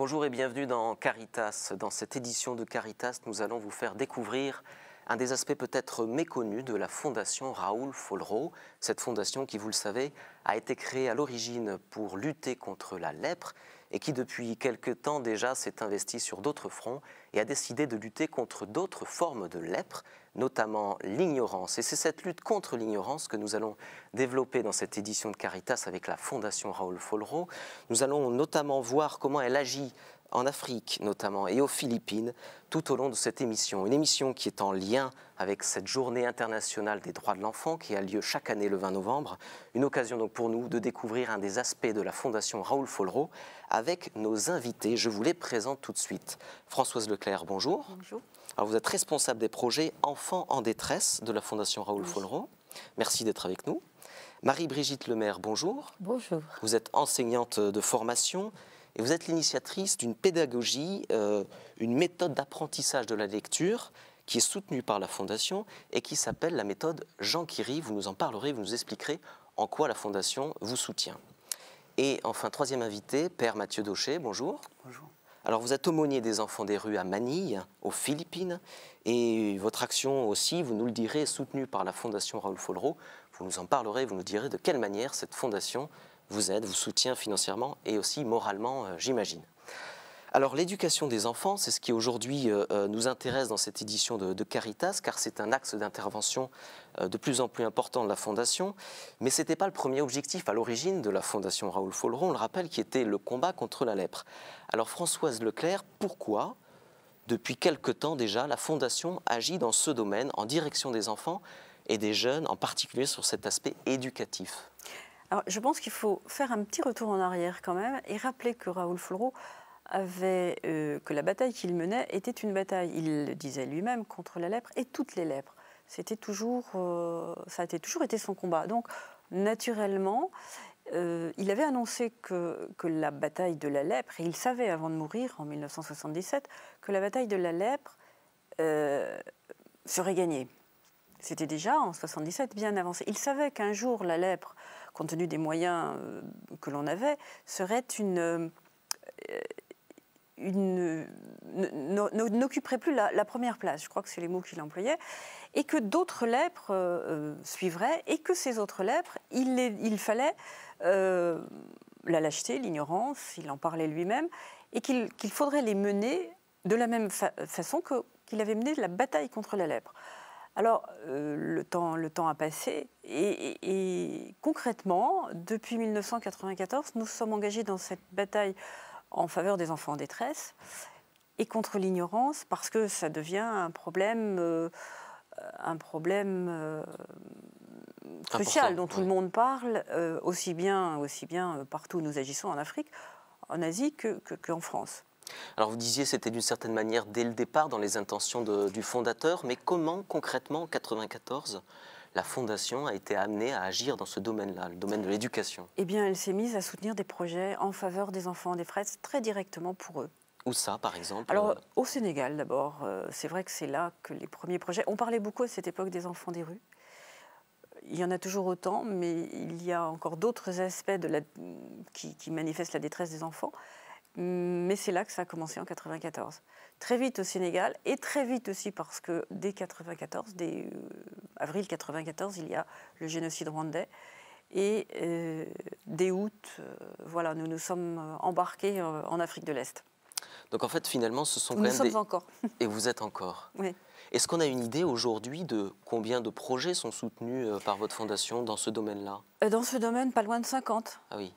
Bonjour et bienvenue dans Caritas. Dans cette édition de Caritas, nous allons vous faire découvrir un des aspects peut-être méconnus de la fondation Raoul Follereau. Cette fondation qui, vous le savez, a été créée à l'origine pour lutter contre la lèpre et qui depuis quelque temps déjà s'est investie sur d'autres fronts et a décidé de lutter contre d'autres formes de lèpre, notamment l'ignorance. Et c'est cette lutte contre l'ignorance que nous allons développer dans cette édition de Caritas avec la fondation Raoul Follereau. Nous allons notamment voir comment elle agit en Afrique notamment et aux Philippines tout au long de cette émission. Une émission qui est en lien avec cette journée internationale des droits de l'enfant qui a lieu chaque année le 20 novembre. Une occasion donc pour nous de découvrir un des aspects de la fondation Raoul Follereau avec nos invités. Je vous les présente tout de suite. Françoise Leclerc, bonjour. Bonjour. Alors vous êtes responsable des projets Enfants en détresse de la fondation Raoul Follereau. Merci d'être avec nous. Marie-Brigitte Lemaire, bonjour. Bonjour. Vous êtes enseignante de formation et vous êtes l'initiatrice d'une pédagogie, une méthode d'apprentissage de la lecture qui est soutenue par la Fondation et qui s'appelle la méthode Jean Quiri. Vous nous en parlerez, vous nous expliquerez en quoi la Fondation vous soutient. Et enfin, troisième invité, Père Mathieu Daucher, bonjour. Bonjour. Alors vous êtes aumônier des enfants des rues à Manille, aux Philippines, et votre action aussi, vous nous le direz, est soutenue par la Fondation Raoul Follereau. Vous nous en parlerez, vous nous direz de quelle manière cette fondation vous aide, vous soutient financièrement et aussi moralement, j'imagine. Alors l'éducation des enfants, c'est ce qui aujourd'hui nous intéresse dans cette édition de Caritas, car c'est un axe d'intervention de plus en plus important de la Fondation. Mais ce n'était pas le premier objectif à l'origine de la Fondation Raoul Follereau, on le rappelle, qui était le combat contre la lèpre. Alors Françoise Leclerc, pourquoi, depuis quelque temps déjà, la Fondation agit dans ce domaine, en direction des enfants et des jeunes, en particulier sur cet aspect éducatif? Alors, je pense qu'il faut faire un petit retour en arrière quand même et rappeler que Raoul Follereau avait que la bataille qu'il menait était une bataille, il le disait lui-même, contre la lèpre et toutes les lèpres. C'était toujours, ça a toujours été son combat. Donc, naturellement, il avait annoncé que la bataille de la lèpre, et il savait avant de mourir en 1977 que la bataille de la lèpre serait gagnée. C'était déjà en 1977 bien avancé. Il savait qu'un jour la lèpre, compte tenu des moyens que l'on avait, n'occuperait plus la première place. Je crois que c'est les mots qu'il employait. Et que d'autres lèpres suivraient et que ces autres lèpres, il fallait la lâcheté, l'ignorance, il en parlait lui-même, et qu'il faudrait les mener de la même façon qu'il avait mené la bataille contre la lèpre. Alors, le temps a passé et concrètement, depuis 1994, nous sommes engagés dans cette bataille en faveur des enfants en détresse et contre l'ignorance parce que ça devient un problème crucial dont tout le monde parle, aussi bien partout où nous agissons en Afrique, en Asie qu'en France. Alors vous disiez c'était d'une certaine manière dès le départ dans les intentions du fondateur, mais comment concrètement en 1994 la Fondation a été amenée à agir dans ce domaine-là, le domaine de l'éducation? Eh bien elle s'est mise à soutenir des projets en faveur des enfants en détresse très directement pour eux. Où ça par exemple? Alors au Sénégal d'abord, c'est vrai que c'est là que les premiers projets, on parlait beaucoup à cette époque des enfants des rues. Il y en a toujours autant, mais il y a encore d'autres aspects qui manifestent la détresse des enfants. Mais c'est là que ça a commencé en 1994. Très vite au Sénégal et très vite aussi parce que dès 1994, dès avril 1994, il y a le génocide rwandais. Et dès août, voilà, nous nous sommes embarqués en Afrique de l'Est. Donc en fait finalement ce sont nous sommes encore. Et vous êtes encore. Oui. Est-ce qu'on a une idée aujourd'hui de combien de projets sont soutenus par votre fondation dans ce domaine-là? Dans ce domaine, pas loin de 50. Ah oui.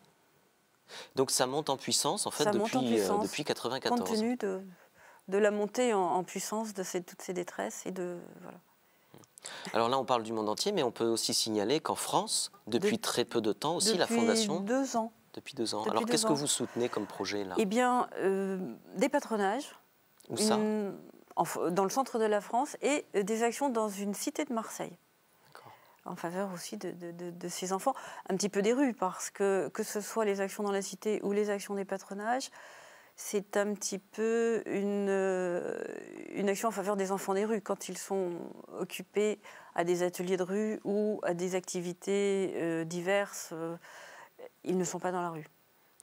Donc ça monte en puissance en fait depuis 1994. Compte tenu de la montée en puissance de toutes ces détresses et de voilà. Alors là on parle du monde entier, mais on peut aussi signaler qu'en France, depuis très peu de temps aussi, la Fondation... Depuis 2 ans. Depuis 2 ans. Alors qu'est-ce que vous soutenez comme projet là? Eh bien, des patronages. Où ça? Dans le centre de la France et des actions dans une cité de Marseille. En faveur aussi de ces enfants, un petit peu des rues, parce que ce soit les actions dans la cité ou les actions des patronages, c'est un petit peu une action en faveur des enfants des rues. Quand ils sont occupés à des ateliers de rue ou à des activités diverses, ils ne sont pas dans la rue.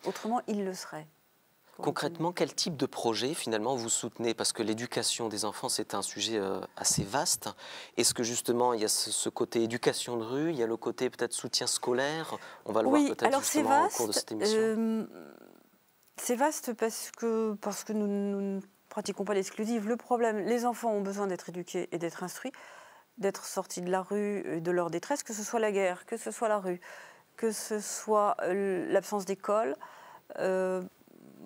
Autrement, ils le seraient. Concrètement, quel type de projet finalement vous soutenez? Parce que l'éducation des enfants, c'est un sujet assez vaste. Est-ce que justement il y a ce côté éducation de rue, il y a le côté peut-être soutien scolaire? On va le voir peut-être justement au cours de cette émission. C'est vaste parce que nous ne pratiquons pas l'exclusive. Le problème, les enfants ont besoin d'être éduqués et d'être instruits, d'être sortis de la rue et de leur détresse, que ce soit la guerre, que ce soit la rue, que ce soit l'absence d'école.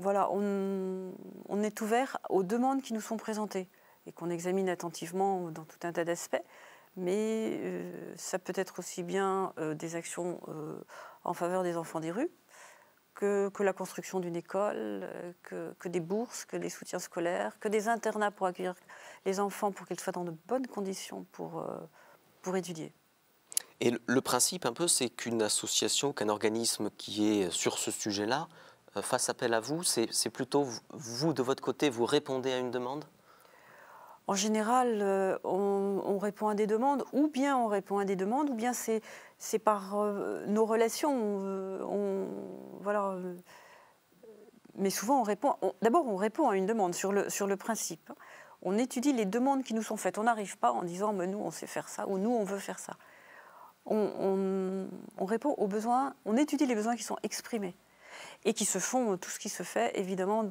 Voilà, on est ouvert aux demandes qui nous sont présentées et qu'on examine attentivement dans tout un tas d'aspects. Mais ça peut être aussi bien des actions en faveur des enfants des rues que la construction d'une école, que des bourses, que des soutiens scolaires, que des internats pour accueillir les enfants pour qu'ils soient dans de bonnes conditions pour étudier. Et le principe un peu, c'est qu'une association, qu'un organisme qui est sur ce sujet-là fasse appel à vous. C'est plutôt vous, de votre côté, vous répondez à une demande? En général, on répond à des demandes, ou bien on répond à des demandes, ou bien c'est par nos relations. Voilà. Mais souvent, d'abord, on répond à une demande sur le principe. On étudie les demandes qui nous sont faites. On n'arrive pas en disant « nous, on sait faire ça » ou « nous, on veut faire ça ». On répond aux besoins, on étudie les besoins qui sont exprimés et qui se font, tout ce qui se fait, évidemment,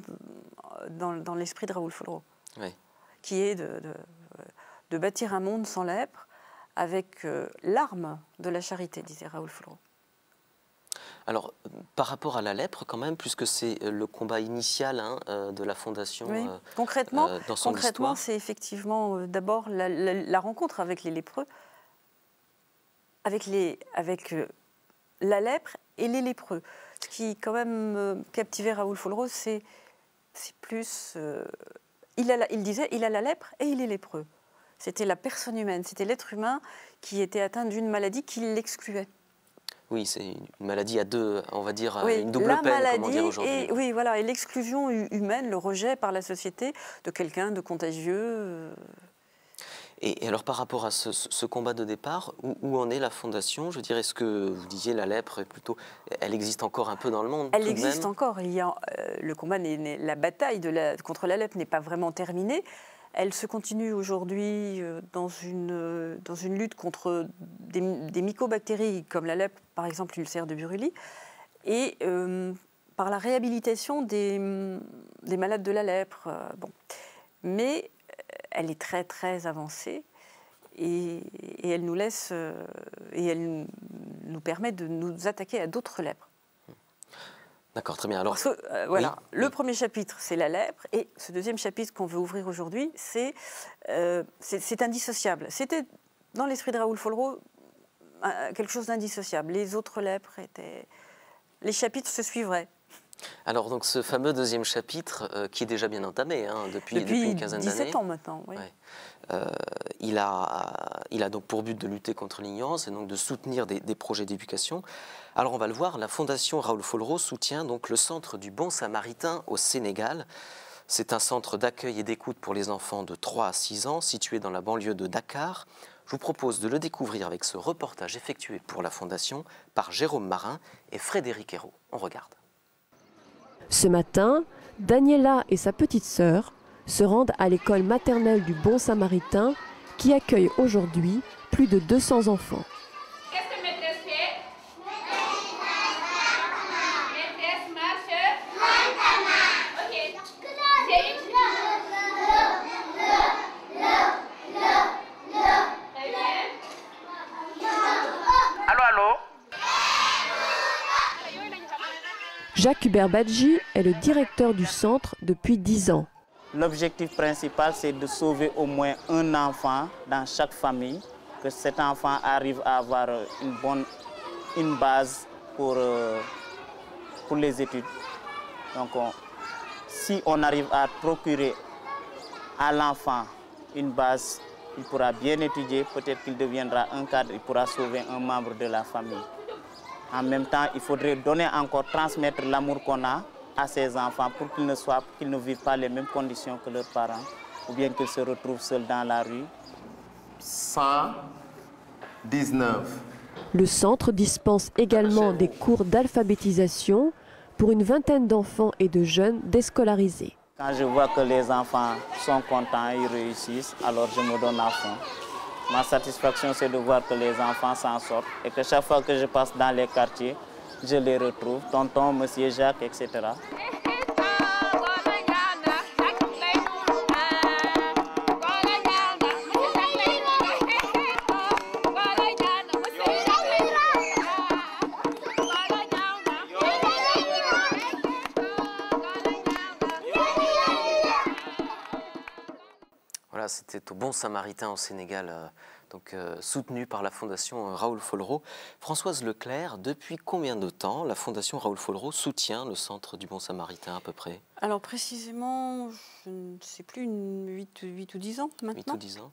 dans l'esprit de Raoul Follereau. Oui. Qui est de bâtir un monde sans lèpre avec l'arme de la charité, disait Raoul Follereau. Alors, par rapport à la lèpre, quand même, puisque c'est le combat initial de la Fondation oui. Concrètement, dans son histoire. C'est effectivement d'abord la rencontre avec les lépreux, avec la lèpre et les lépreux. Ce qui, quand même, captivait Raoul Follereau, c'est plus... Il disait, il a la lèpre et il est lépreux. C'était la personne humaine, c'était l'être humain qui était atteint d'une maladie qui l'excluait. Oui, c'est une maladie à deux, on va dire, oui, une double peine, comme on dit aujourd'hui. Oui, voilà, et l'exclusion humaine, le rejet par la société de quelqu'un de contagieux. Et alors, par rapport à ce combat de départ, où en est la Fondation? Je dirais, est-ce que vous disiez la lèpre, elle existe encore un peu dans le monde? Elle existe encore. Il y a, le combat, la bataille contre la lèpre n'est pas vraiment terminée. Elle se continue aujourd'hui dans une lutte contre des mycobactéries comme la lèpre, par exemple l'ulcère de Buruli, et par la réhabilitation des malades de la lèpre. Bon. Mais elle est très très avancée et elle nous laisse et elle nous permet de nous attaquer à d'autres lèpres. D'accord, très bien. Alors, voilà, oui, le premier chapitre, c'est la lèpre, et ce deuxième chapitre qu'on veut ouvrir aujourd'hui, c'est indissociable. C'était, dans l'esprit de Raoul Follereau, quelque chose d'indissociable. Les autres lèpres étaient... Les chapitres se suivraient. Alors, donc, ce fameux deuxième chapitre, qui est déjà bien entamé, depuis une quinzaine d'années. 17 ans maintenant, oui. Ouais. Il a donc pour but de lutter contre l'ignorance et donc de soutenir des projets d'éducation. Alors, on va le voir, la Fondation Raoul Follereau soutient donc le Centre du Bon Samaritain au Sénégal. C'est un centre d'accueil et d'écoute pour les enfants de 3 à 6 ans, situé dans la banlieue de Dakar. Je vous propose de le découvrir avec ce reportage effectué pour la Fondation par Jérôme Marin et Frédéric Hérault. On regarde. Ce matin, Daniela et sa petite sœur se rendent à l'école maternelle du Bon Samaritain qui accueille aujourd'hui plus de 200 enfants. Qu'est-ce que maîtresse fait? Maîtresse marche. Ok. Très bien. Allô, allô? Jacques Hubert Badji est le directeur du centre depuis 10 ans. L'objectif principal, c'est de sauver au moins un enfant dans chaque famille, que cet enfant arrive à avoir une base pour les études. Donc, si on arrive à procurer à l'enfant une base, il pourra bien étudier, peut-être qu'il deviendra un cadre, il pourra sauver un membre de la famille. En même temps, il faudrait donner encore, transmettre l'amour qu'on a à ces enfants pour qu'ils ne vivent pas les mêmes conditions que leurs parents ou bien qu'ils se retrouvent seuls dans la rue. 119. Le centre dispense également des cours d'alphabétisation pour une vingtaine d'enfants et de jeunes déscolarisés. Quand je vois que les enfants sont contents, ils réussissent, alors je me donne à fond. Ma satisfaction, c'est de voir que les enfants s'en sortent et que chaque fois que je passe dans les quartiers, je les retrouve, tonton, monsieur Jacques, etc. Voilà, c'était au Bon Samaritain au Sénégal, soutenu par la Fondation Raoul Follereau. Françoise Leclerc, depuis combien de temps la Fondation Raoul Follereau soutient le Centre du Bon Samaritain à peu près? Alors précisément, je ne sais plus, 8 ou 10 ans maintenant. 8 ou 10 ans.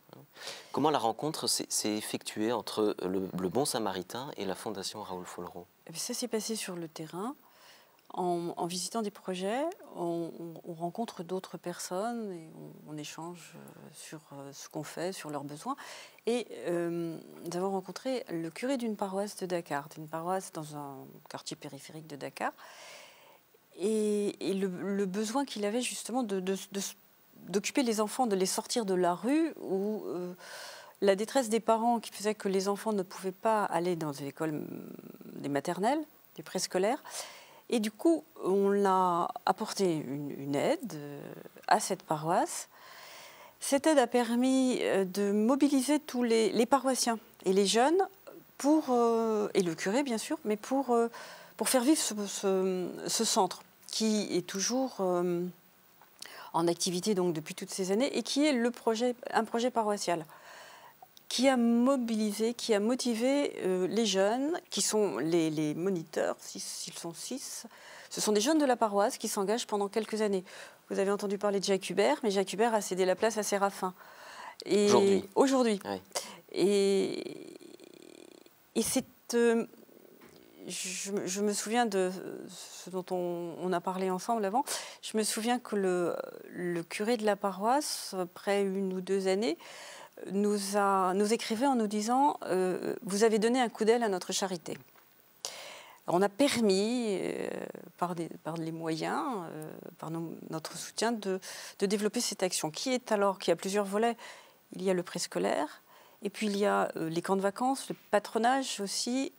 Comment la rencontre s'est effectuée entre le Bon Samaritain et la Fondation Raoul Follereau? Ça s'est passé sur le terrain. En visitant des projets, on rencontre d'autres personnes et on échange sur ce qu'on fait, sur leurs besoins. Et nous avons rencontré le curé d'une paroisse de Dakar, d'une paroisse dans un quartier périphérique de Dakar. Et le besoin qu'il avait justement d'occuper les enfants, de les sortir de la rue, ou la détresse des parents qui faisait que les enfants ne pouvaient pas aller dans des écoles, des maternelles, des préscolaires. Et du coup, on a apporté une aide à cette paroisse. Cette aide a permis de mobiliser tous les paroissiens et les jeunes, et le curé bien sûr, mais pour faire vivre ce centre qui est toujours en activité donc, depuis toutes ces années et qui est un projet paroissial qui a mobilisé, qui a motivé les jeunes, qui sont les moniteurs, s'ils sont 6. Ce sont des jeunes de la paroisse qui s'engagent pendant quelques années. Vous avez entendu parler de Jacques Hubert, mais Jacques Hubert a cédé la place à Séraphin. Aujourd'hui. Oui. Et c'est... je me souviens de ce dont on a parlé ensemble avant. Je me souviens que le curé de la paroisse, après 1 ou 2 années, nous écrivait en nous disant vous avez donné un coup d'aile à notre charité. On a permis, par les moyens, par notre soutien, de développer cette action qui a plusieurs volets. Il y a le préscolaire, et puis il y a les camps de vacances, le patronage aussi.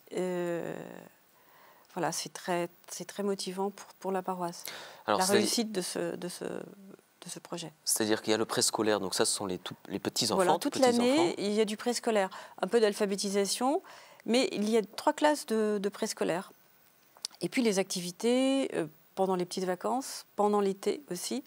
Voilà, c'est très motivant pour la paroisse. Alors, la réussite de ce projet. C'est-à-dire qu'il y a le préscolaire, donc ça ce sont les petits-enfants. Voilà, toute l'année, il y a du préscolaire, un peu d'alphabétisation, mais il y a 3 classes de préscolaire. Et puis les activités pendant les petites vacances, pendant l'été aussi,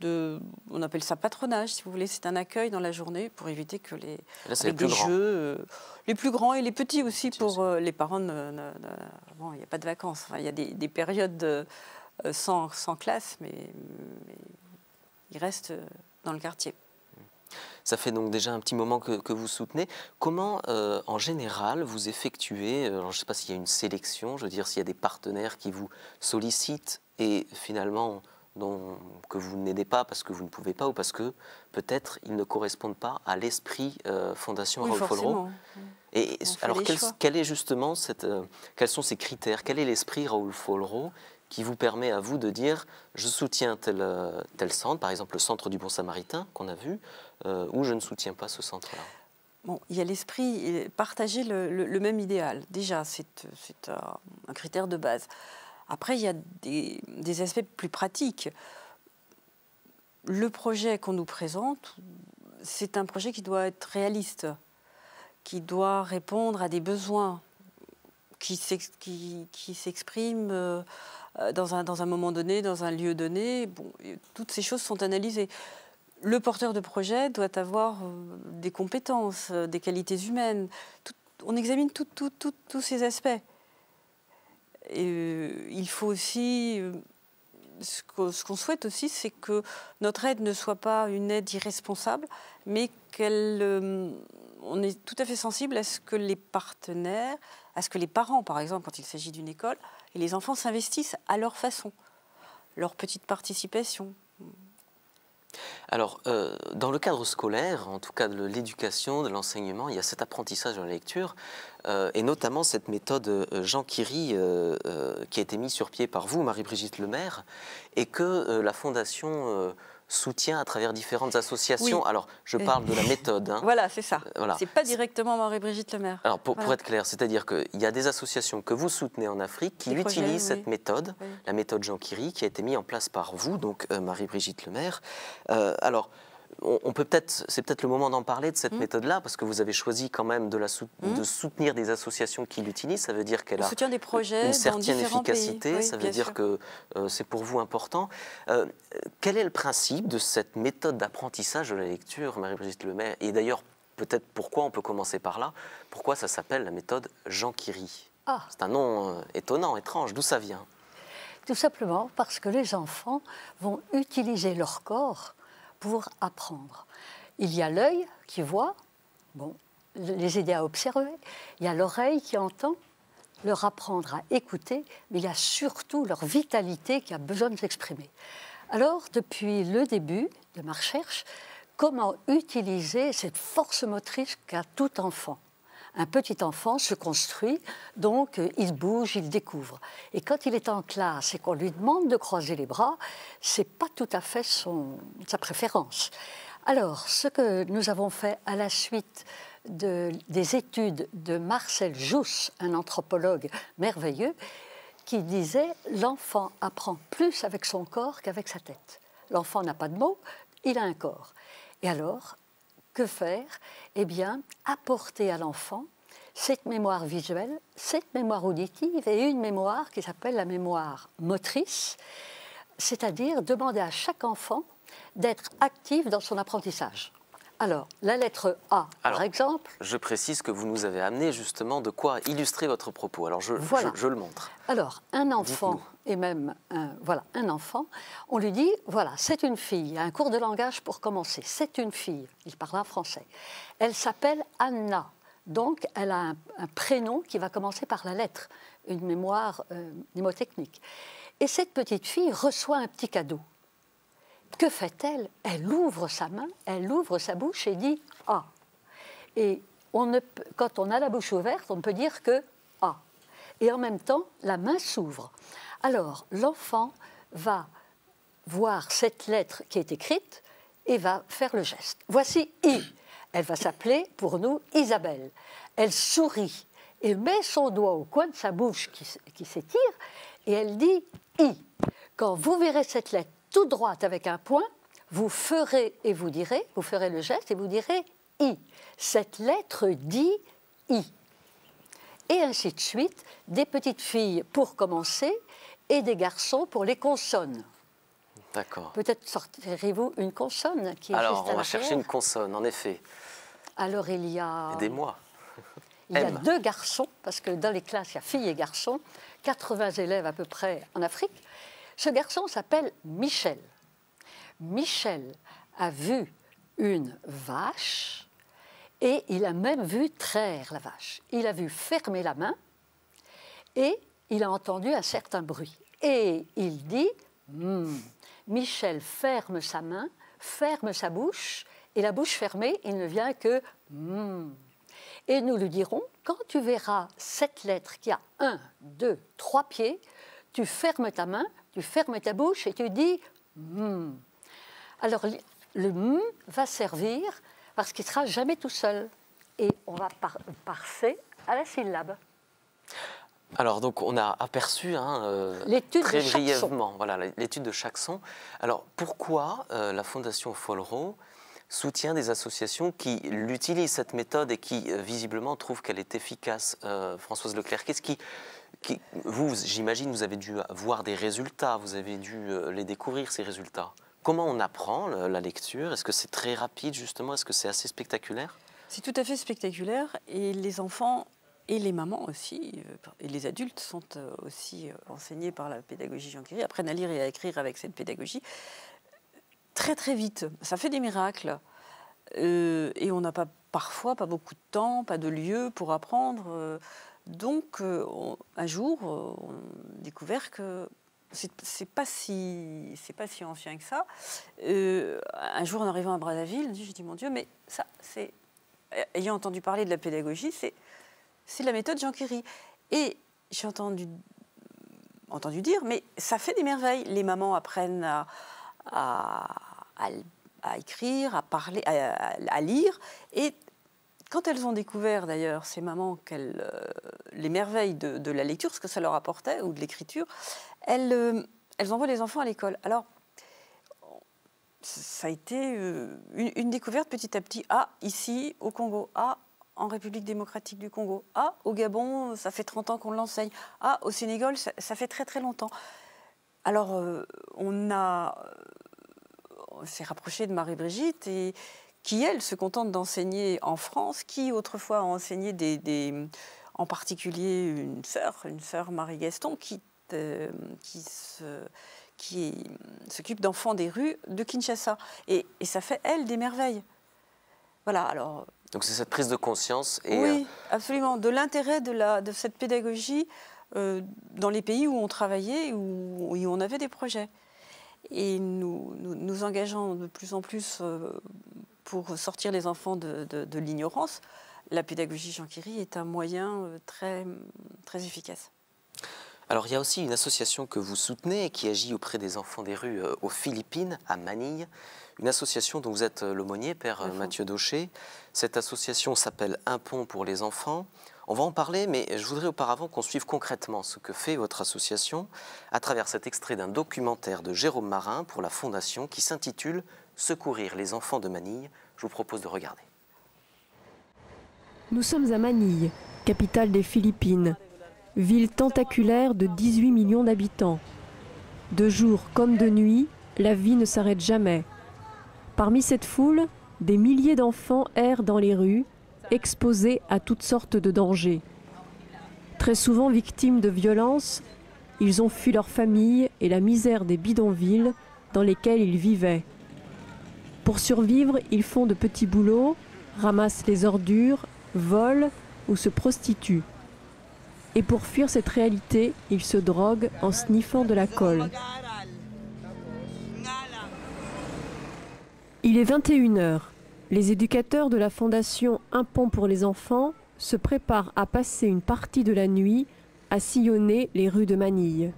on appelle ça patronage, si vous voulez, c'est un accueil dans la journée pour éviter que avec des jeux, les plus grands et les petits aussi, pour les parents, bon, il n'y a pas de vacances, enfin, il y a des périodes sans classe, mais ils restent dans le quartier. Ça fait donc déjà un petit moment que vous soutenez. Comment, en général, vous effectuez, je ne sais pas s'il y a une sélection, je veux dire s'il y a des partenaires qui vous sollicitent et finalement que vous n'aidez pas parce que vous ne pouvez pas ou parce que peut-être ils ne correspondent pas à l'esprit Fondation Raoul Follereau. Et alors quel est justement quels sont ces critères? Quel est l'esprit Raoul Follereau qui vous permet à vous de dire je soutiens tel centre, par exemple le centre du Bon Samaritain qu'on a vu, ou je ne soutiens pas ce centre-là? Bon, il y a l'esprit, partager le même idéal. Déjà, c'est un critère de base. Après, il y a des aspects plus pratiques. Le projet qu'on nous présente, c'est un projet qui doit être réaliste, qui doit répondre à des besoins qui s'expriment dans un moment donné, dans un lieu donné. Bon, toutes ces choses sont analysées. Le porteur de projet doit avoir des compétences, des qualités humaines. On examine tous ces aspects. Et il faut aussi... Ce qu'on souhaite aussi, c'est que notre aide ne soit pas une aide irresponsable, mais on est tout à fait sensible à ce que les partenaires, à ce que les parents, par exemple, quand il s'agit d'une école, et les enfants s'investissent à leur façon, leur petite participation. Alors, dans le cadre scolaire, en tout cas de l'éducation, de l'enseignement, il y a cet apprentissage de la lecture, et notamment cette méthode Jean Quiri qui a été mise sur pied par vous, Marie-Brigitte Lemaire, et que la Fondation soutient à travers différentes associations. Oui. Alors, je parle de la méthode. Hein. Voilà, c'est ça. Voilà. C'est pas directement Marie-Brigitte Lemaire. Alors, pour Voilà. être clair, c'est-à-dire qu'il y a des associations que vous soutenez en Afrique qui Des projets, utilisent oui. cette méthode, Oui. la méthode Jean Quiri, qui a été mise en place par vous, donc Marie-Brigitte Lemaire. Alors, c'est peut-être le moment d'en parler de cette méthode-là, parce que vous avez choisi quand même de soutenir des associations qui l'utilisent. Ça veut dire qu'elle On a soutient des projets une dans certaine différents pays. efficacité. Oui, Ça veut bien dire sûr. que c'est pour vous important. Quel est le principe de cette méthode d'apprentissage de la lecture, Marie-Brigitte Lemaire? Et d'ailleurs, peut-être pourquoi, on peut commencer par là, pourquoi ça s'appelle la méthode Jean Quiri? Ah. C'est un nom étonnant, étrange. D'où ça vient? Tout simplement parce que les enfants vont utiliser leur corps pour apprendre. Il y a l'œil qui voit, bon, les aider à observer. Il y a l'oreille qui entend, leur apprendre à écouter, mais il y a surtout leur vitalité qui a besoin de s'exprimer. Alors, depuis le début de ma recherche, comment utiliser cette force motrice qu'a tout enfant? Un petit enfant se construit, donc il bouge, il découvre. Et quand il est en classe et qu'on lui demande de croiser les bras, ce n'est pas tout à fait sa préférence. Alors, ce que nous avons fait à la suite des études de Marcel Jousse, un anthropologue merveilleux, qui disait « l'enfant apprend plus avec son corps qu'avec sa tête ». L'enfant n'a pas de mots, il a un corps. Et alors, que faire? Eh bien, apporter à l'enfant cette mémoire visuelle, cette mémoire auditive et une mémoire qui s'appelle la mémoire motrice, c'est-à-dire demander à chaque enfant d'être actif dans son apprentissage. Alors, la lettre A, par exemple... Je précise que vous nous avez amené justement de quoi illustrer votre propos. Alors, je le montre. Alors, un enfant, et même un enfant, on lui dit, voilà, c'est une fille. Il y a un cours de langage pour commencer. C'est une fille. Il parlera français. Elle s'appelle Anna. Donc, elle a un prénom qui va commencer par la lettre, une mémoire mnémotechnique. Et cette petite fille reçoit un petit cadeau. Que fait-elle? Elle ouvre sa main, elle ouvre sa bouche et dit « A ». Et quand on a la bouche ouverte, on ne peut dire que « A ». Et en même temps, la main s'ouvre. Alors, l'enfant va voir cette lettre qui est écrite et va faire le geste. Voici « I ». Elle va s'appeler, pour nous, Isabelle. Elle sourit et met son doigt au coin de sa bouche qui s'étire et elle dit « I ». Quand vous verrez cette lettre tout droite avec un point, vous ferez et vous direz, vous ferez le geste et vous direz « I ». Cette lettre dit « I ». Et ainsi de suite, des petites filles pour commencer et des garçons pour les consonnes. D'accord. Peut-être sortirez-vous une consonne qui est Alors, juste à on va chercher l'arrière. une consonne, en effet. Alors, il y a... Aidez-moi. Il y a M. 2 garçons, parce que dans les classes, il y a filles et garçons, 80 élèves à peu près en Afrique. Ce garçon s'appelle Michel. Michel a vu une vache et il a même vu traire la vache. Il a vu fermer la main et il a entendu un certain bruit. Et il dit Michel ferme sa main, ferme sa bouche, et la bouche fermée, il ne vient que Et nous lui dirons, quand tu verras cette lettre qui a 1, 2, 3 pieds, tu fermes ta main, tu fermes ta bouche et tu dis Alors, le va servir parce qu'il ne sera jamais tout seul. Et on va parser à la syllabe. Alors, donc, on a aperçu L'étude très de chaque brièvement l'étude de chaque son. Alors, pourquoi la Fondation Follereau soutient des associations qui l'utilisent, cette méthode, et qui, visiblement, trouvent qu'elle est efficace? Françoise Leclerc, qu'est-ce qui... Vous, j'imagine, vous avez dû voir des résultats, vous avez dû les découvrir, ces résultats. Comment on apprend la lecture? Est-ce que c'est très rapide, justement? Est-ce que c'est assez spectaculaire? C'est tout à fait spectaculaire, et les enfants et les mamans aussi, et les adultes sont aussi enseignés par la pédagogie Jean Quiri, apprennent à lire et à écrire avec cette pédagogie très très vite. Ça fait des miracles, et on n'a parfois pas beaucoup de temps, pas de lieu pour apprendre. Donc un jour, on a découvert que c'est pas si ancien que ça. Un jour, en arrivant à Brazzaville, j'ai dit, mon Dieu, mais ça, c'est... Ayant entendu parler de la pédagogie, c'est la méthode Jean Curie. Et j'ai entendu dire, mais ça fait des merveilles. Les mamans apprennent à écrire, à parler, à lire. Et quand elles ont découvert, d'ailleurs, ces mamans, les merveilles de la lecture, ce que ça leur apportait, ou de l'écriture, elles envoient les enfants à l'école. Alors, ça a été une découverte petit à petit. Ah, ici, au Congo. Ah, en République démocratique du Congo. Ah, au Gabon, ça fait 30 ans qu'on l'enseigne. Ah, au Sénégal, ça fait très très longtemps. Alors, on s'est rapproché de Marie-Brigitte, et qui, elle, se contente d'enseigner en France, qui autrefois a enseigné en particulier une sœur Marie Gaston, qui s'occupe d'enfants des rues de Kinshasa. Et ça fait, elle, des merveilles. Voilà, alors... Donc c'est cette prise de conscience. Et oui, absolument. De l'intérêt de cette pédagogie dans les pays où on travaillait, où on avait des projets. Et nous engageons de plus en plus pour sortir les enfants de l'ignorance. La pédagogie Jean Curie est un moyen très, très efficace. Alors, il y a aussi une association que vous soutenez et qui agit auprès des enfants des rues aux Philippines, à Manille. Une association dont vous êtes l'aumônier, Père Mathieu Daucher. Cette association s'appelle Un pont pour les enfants. On va en parler, mais je voudrais auparavant qu'on suive concrètement ce que fait votre association à travers cet extrait d'un documentaire de Jérôme Marin pour la Fondation qui s'intitule « Secourir les enfants de Manille ». Je vous propose de regarder. Nous sommes à Manille, capitale des Philippines. Ville tentaculaire de 18 millions d'habitants. De jour comme de nuit, la vie ne s'arrête jamais. Parmi cette foule, des milliers d'enfants errent dans les rues, exposés à toutes sortes de dangers. Très souvent victimes de violences, ils ont fui leur famille et la misère des bidonvilles dans lesquels ils vivaient. Pour survivre, ils font de petits boulots, ramassent les ordures, volent ou se prostituent. Et pour fuir cette réalité, ils se droguent en sniffant de la colle. Il est 21h. Les éducateurs de la Fondation Un pont pour les enfants se préparent à passer une partie de la nuit à sillonner les rues de Manille.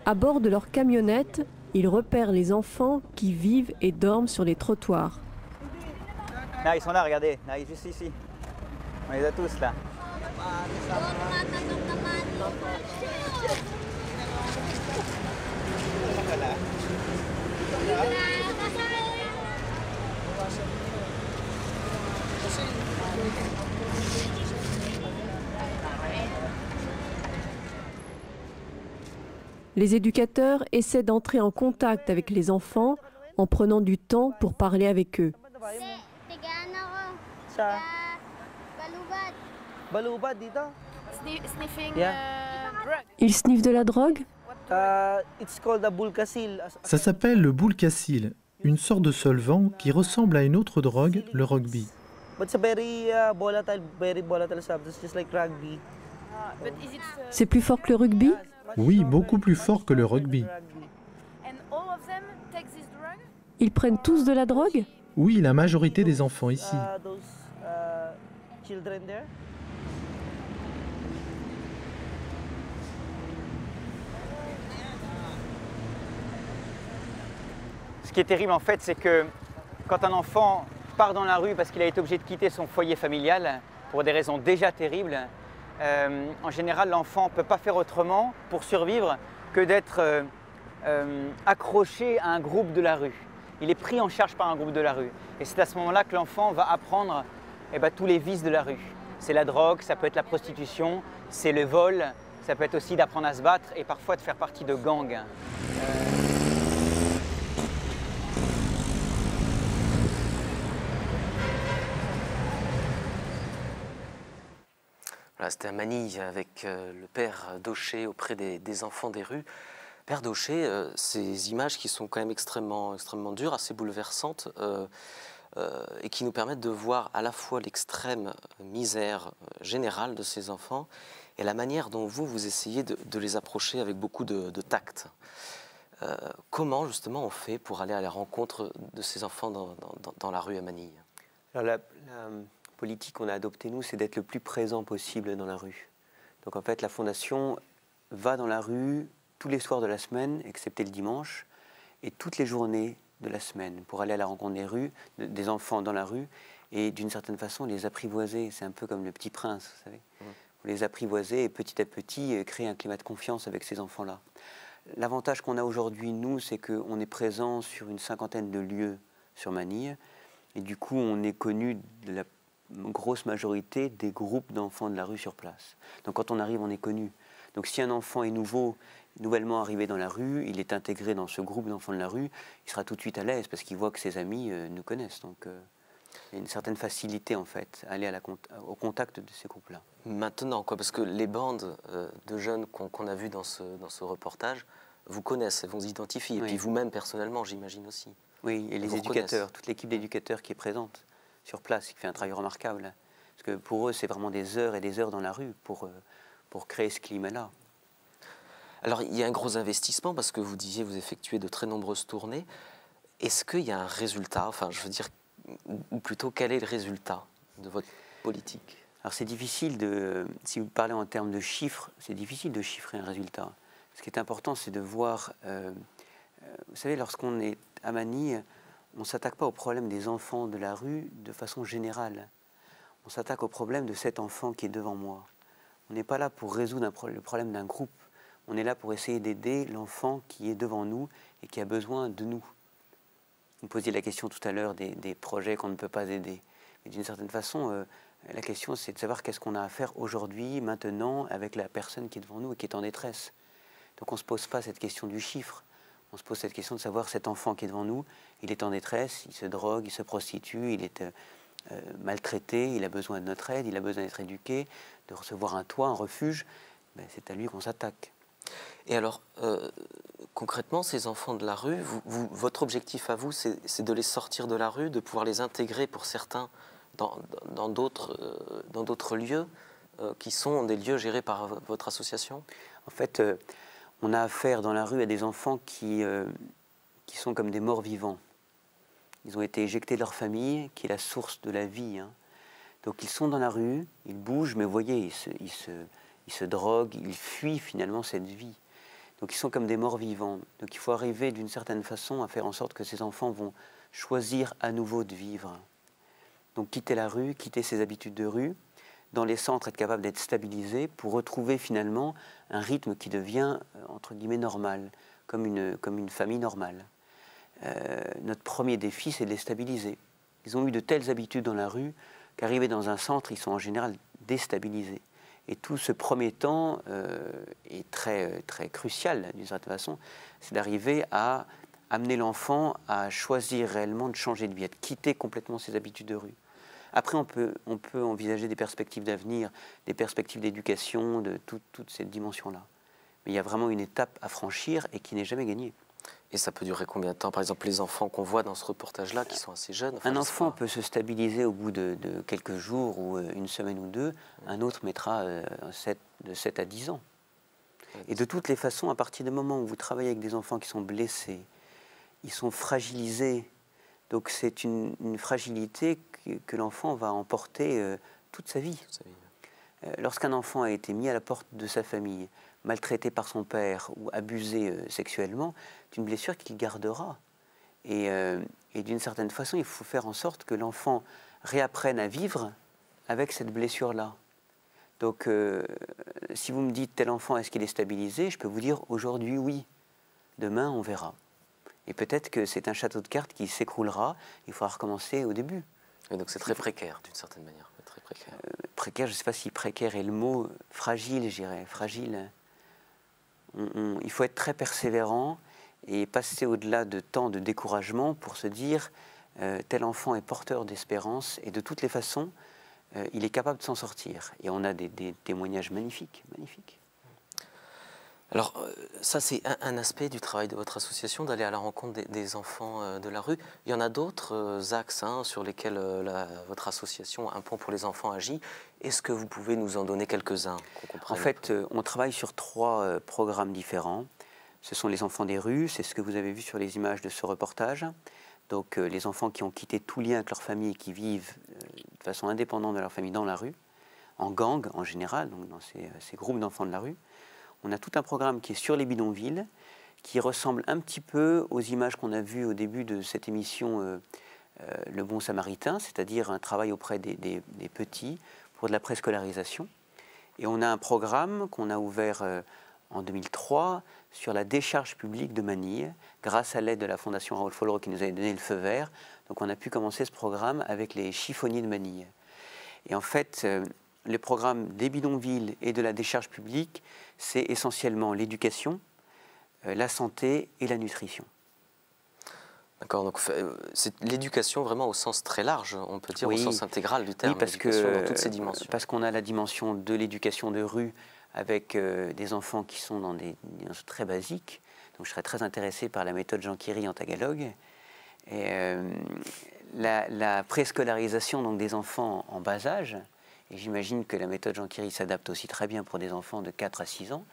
À bord de leur camionnette, ils repèrent les enfants qui vivent et dorment sur les trottoirs. Là, ils sont là, regardez. Là, juste ici. On les a tous là. Les éducateurs essaient d'entrer en contact avec les enfants en prenant du temps pour parler avec eux. Ils sniffent de la drogue? Ça s'appelle le boulcacil, une sorte de solvant qui ressemble à une autre drogue, le rugby. C'est plus fort que le rugby? Oui, beaucoup plus fort que le rugby. Ils prennent tous de la drogue? Oui, la majorité des enfants ici. Ce qui est terrible en fait, c'est que quand un enfant part dans la rue parce qu'il a été obligé de quitter son foyer familial pour des raisons déjà terribles, en général l'enfant ne peut pas faire autrement pour survivre que d'être accroché à un groupe de la rue. Il est pris en charge par un groupe de la rue. Et c'est à ce moment-là que l'enfant va apprendre tous les vices de la rue. C'est la drogue, ça peut être la prostitution, c'est le vol, ça peut être aussi d'apprendre à se battre et parfois de faire partie de gangs. Voilà, c'était à Manille avec le Père Daucher auprès des enfants des rues. Père Daucher, ces images qui sont quand même extrêmement dures, assez bouleversantes, et qui nous permettent de voir à la fois l'extrême misère générale de ces enfants et la manière dont vous essayez de les approcher avec beaucoup de tact. Comment justement on fait pour aller à la rencontre de ces enfants dans la rue à Manille? Alors la politique qu'on a adoptée, nous, c'est d'être le plus présent possible dans la rue. Donc en fait, la Fondation va dans la rue tous les soirs de la semaine, excepté le dimanche, et toutes les journées de la semaine, pour aller à la rencontre des enfants dans la rue, et d'une certaine façon les apprivoiser. C'est un peu comme le Petit Prince, vous savez. Vous les apprivoiser et petit à petit créer un climat de confiance avec ces enfants-là. L'avantage qu'on a aujourd'hui, nous, c'est qu'on est présent sur une 50aine de lieux sur Manille, et du coup, on est connu de la grosse majorité des groupes d'enfants de la rue sur place. Donc quand on arrive, on est connu. Donc si un enfant est nouvellement arrivé dans la rue, il est intégré dans ce groupe d'enfants de la rue, il sera tout de suite à l'aise parce qu'il voit que ses amis nous connaissent. Donc il y a une certaine facilité en fait à aller au contact de ces groupes-là. Maintenant, parce que les bandes de jeunes qu'on a vues dans ce reportage vous connaissent et vous identifient. Et puis vous-même personnellement, j'imagine aussi. Oui, et les éducateurs, toute l'équipe d'éducateurs qui est présente sur place, qui fait un travail remarquable. Parce que pour eux, c'est vraiment des heures et des heures dans la rue pour créer ce climat-là. Alors, il y a un gros investissement parce que vous disiez vous effectuez de très nombreuses tournées. Est-ce qu'il y a un résultat? Enfin, je veux dire, ou plutôt, quel est le résultat de votre politique? Alors, c'est difficile si vous parlez en termes de chiffres, c'est difficile de chiffrer un résultat. Ce qui est important, c'est de voir... vous savez, lorsqu'on est à Manille, on ne s'attaque pas au problème des enfants de la rue de façon générale. On s'attaque au problème de cet enfant qui est devant moi. On n'est pas là pour résoudre le problème d'un groupe. On est là pour essayer d'aider l'enfant qui est devant nous et qui a besoin de nous. Vous me posiez la question tout à l'heure des projets qu'on ne peut pas aider. Mais d'une certaine façon, la question c'est de savoir qu'est-ce qu'on a à faire aujourd'hui, maintenant, avec la personne qui est devant nous et qui est en détresse. Donc on ne se pose pas cette question du chiffre. On se pose cette question de savoir cet enfant qui est devant nous, il est en détresse, il se drogue, il se prostitue, il est maltraité, il a besoin de notre aide, il a besoin d'être éduqué, de recevoir un toit, un refuge. Ben, c'est à lui qu'on s'attaque. Et alors, concrètement, ces enfants de la rue, votre objectif à vous, c'est de les sortir de la rue, de pouvoir les intégrer pour certains dans d'autres lieux qui sont des lieux gérés par votre association? En fait, on a affaire dans la rue à des enfants qui sont comme des morts vivants. Ils ont été éjectés de leur famille, qui est la source de la vie. Hein. Donc ils sont dans la rue, ils bougent, mais vous voyez, ils se droguent, ils fuient finalement cette vie. Donc ils sont comme des morts vivants. Donc il faut arriver d'une certaine façon à faire en sorte que ces enfants vont choisir à nouveau de vivre. Donc quitter la rue, quitter ses habitudes de rue, dans les centres, être capable d'être stabilisé pour retrouver finalement un rythme qui devient, entre guillemets, normal, comme une famille normale. Notre premier défi, c'est de les stabiliser. Ils ont eu de telles habitudes dans la rue qu'arrivés dans un centre, ils sont en général déstabilisés. Et tout ce premier temps est très, très crucial, d'une certaine façon, c'est d'arriver à amener l'enfant à choisir réellement de changer de vie, à quitter complètement ses habitudes de rue. Après, on peut envisager des perspectives d'avenir, des perspectives d'éducation, de toute cette dimension-là. Mais il y a vraiment une étape à franchir et qui n'est jamais gagnée. Et ça peut durer combien de temps? Par exemple, les enfants qu'on voit dans ce reportage-là, qui sont assez jeunes. Un enfant peut se stabiliser au bout de quelques jours ou une semaine ou deux. Un autre mettra de 7 à 10 ans. Et de toutes les façons, à partir du moment où vous travaillez avec des enfants qui sont blessés, ils sont fragilisés. Donc c'est une fragilité que l'enfant va emporter toute sa vie. Lorsqu'un enfant a été mis à la porte de sa famille, maltraité par son père ou abusé sexuellement, c'est une blessure qu'il gardera. Et d'une certaine façon, il faut faire en sorte que l'enfant réapprenne à vivre avec cette blessure-là. Donc, si vous me dites tel enfant, est-ce qu'il est stabilisé? Je peux vous dire aujourd'hui oui. Demain, on verra. Et peut-être que c'est un château de cartes qui s'écroulera. Il faudra recommencer au début. Et donc c'est très précaire, d'une certaine manière. Très précaire. Précaire, je ne sais pas si précaire est le mot. Fragile, je dirais. Fragile. Il faut être très persévérant et passer au-delà de temps de découragement pour se dire tel enfant est porteur d'espérance et de toutes les façons, il est capable de s'en sortir. Et on a des témoignages magnifiques, magnifiques. Alors, ça, c'est un aspect du travail de votre association, d'aller à la rencontre des enfants de la rue. Il y en a d'autres axes sur lesquels votre association Un pont pour les enfants agit. Est-ce que vous pouvez nous en donner quelques-uns qu'on comprenne? En fait, on travaille sur 3 programmes différents. Ce sont les enfants des rues, c'est ce que vous avez vu sur les images de ce reportage. Donc, les enfants qui ont quitté tout lien avec leur famille et qui vivent de façon indépendante de leur famille dans la rue, en gang en général, donc dans ces groupes d'enfants de la rue. On a tout un programme qui est sur les bidonvilles, qui ressemble un petit peu aux images qu'on a vues au début de cette émission Le Bon Samaritain, c'est-à-dire un travail auprès des petits pour de la préscolarisation. Et on a un programme qu'on a ouvert en 2003 sur la décharge publique de Manille, grâce à l'aide de la Fondation Raoul Follereau qui nous avait donné le feu vert. Donc on a pu commencer ce programme avec les chiffonniers de Manille. Et en fait, le programme des bidonvilles et de la décharge publique, c'est essentiellement l'éducation, la santé et la nutrition. D'accord, donc c'est l'éducation vraiment au sens très large, on peut dire Oui. au sens intégral du terme, Oui, parce dans toutes ses dimensions. Parce qu'on a la dimension de l'éducation de rue avec des enfants qui sont dans des dimensions très basiques. Donc je serais très intéressé par la méthode Jean Quéry en Tagalog. Et la préscolarisation donc, des enfants en bas âge, et j'imagine que la méthode Jean Quéry s'adapte aussi très bien pour des enfants de 4 à 6 ans.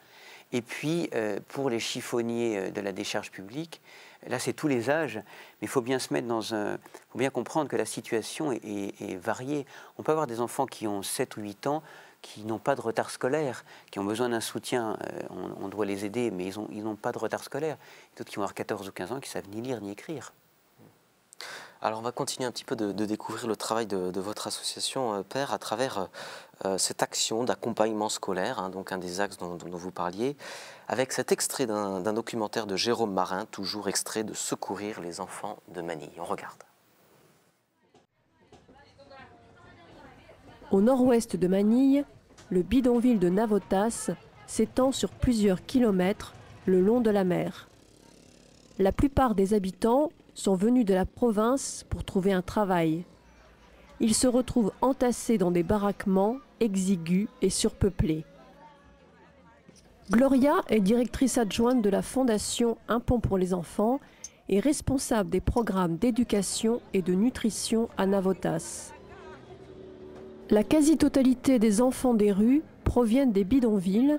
Et puis, pour les chiffonniers de la décharge publique, là, c'est tous les âges, mais il faut bien se mettre dans un... Il faut bien comprendre que la situation est variée. On peut avoir des enfants qui ont 7 ou 8 ans, qui n'ont pas de retard scolaire, qui ont besoin d'un soutien, on doit les aider, mais ils n'ont pas de retard scolaire. D'autres qui vont avoir 14 ou 15 ans, qui ne savent ni lire ni écrire. Alors on va continuer un petit peu de découvrir le travail de votre association, Père, à travers cette action d'accompagnement scolaire, donc un des axes dont vous parliez, avec cet extrait d'un documentaire de Jérôme Marin, toujours extrait de Secourir les enfants de Manille. On regarde. Au nord-ouest de Manille, le bidonville de Navotas s'étend sur plusieurs kilomètres le long de la mer. La plupart des habitants sont venus de la province pour trouver un travail. Ils se retrouvent entassés dans des baraquements exigus et surpeuplés. Gloria est directrice adjointe de la fondation Un pont pour les enfants et responsable des programmes d'éducation et de nutrition à Navotas. La quasi-totalité des enfants des rues proviennent des bidonvilles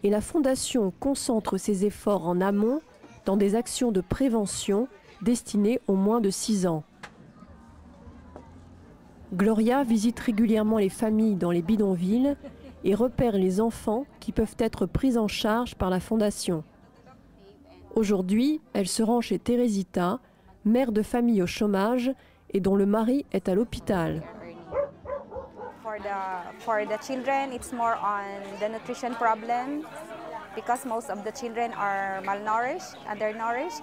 et la fondation concentre ses efforts en amont dans des actions de prévention destinées aux moins de 6 ans. Gloria visite régulièrement les familles dans les bidonvilles et repère les enfants qui peuvent être pris en charge par la fondation. Aujourd'hui, elle se rend chez Teresita, mère de famille au chômage et dont le mari est à l'hôpital. For the children, it's more on the nutrition problem because most of the children are malnourished, undernourished.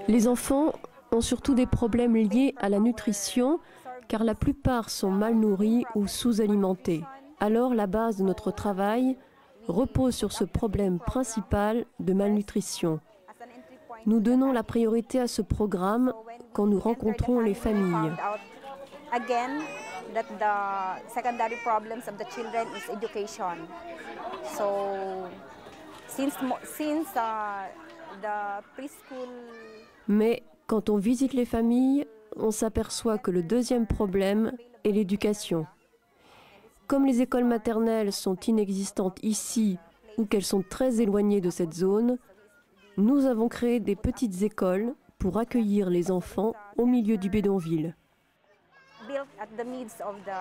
Les enfants ont surtout des problèmes liés à la nutrition car la plupart sont mal nourris ou sous-alimentés. Alors la base de notre travail repose sur ce problème principal de malnutrition. Nous donnons la priorité à ce programme quand nous rencontrons les familles. That the secondary problems of the children is education. So, since the preschool... Mais quand on visite les familles, on s'aperçoit que le deuxième problème est l'éducation. Comme les écoles maternelles sont inexistantes ici ou qu'elles sont très éloignées de cette zone, nous avons créé des petites écoles pour accueillir les enfants au milieu du bidonville. Built at the midst of the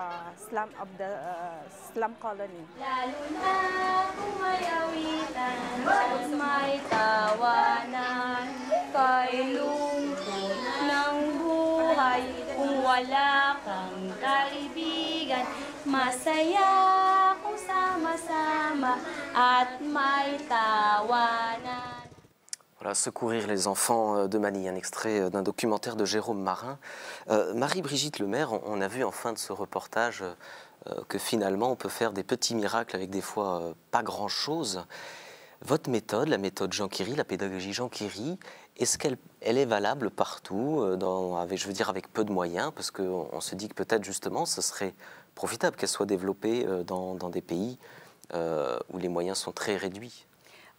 slum colony. Lalo na kung may awitan at may tawanan, kay lungkot ng buhay. Kung wala kang kaibigan, masaya kung sama-sama at may tawanan. Voilà, Secourir les enfants de Manille, un extrait d'un documentaire de Jérôme Marin. Marie-Brigitte Lemaire, on a vu en fin de ce reportage que finalement on peut faire des petits miracles avec des fois pas grand-chose. Votre méthode, la méthode Jean Quéry, la pédagogie Jean Quéry, est-ce qu'elle est valable partout, avec peu de moyens? Parce qu'on se dit que peut-être justement ce serait profitable qu'elle soit développée dans des pays où les moyens sont très réduits.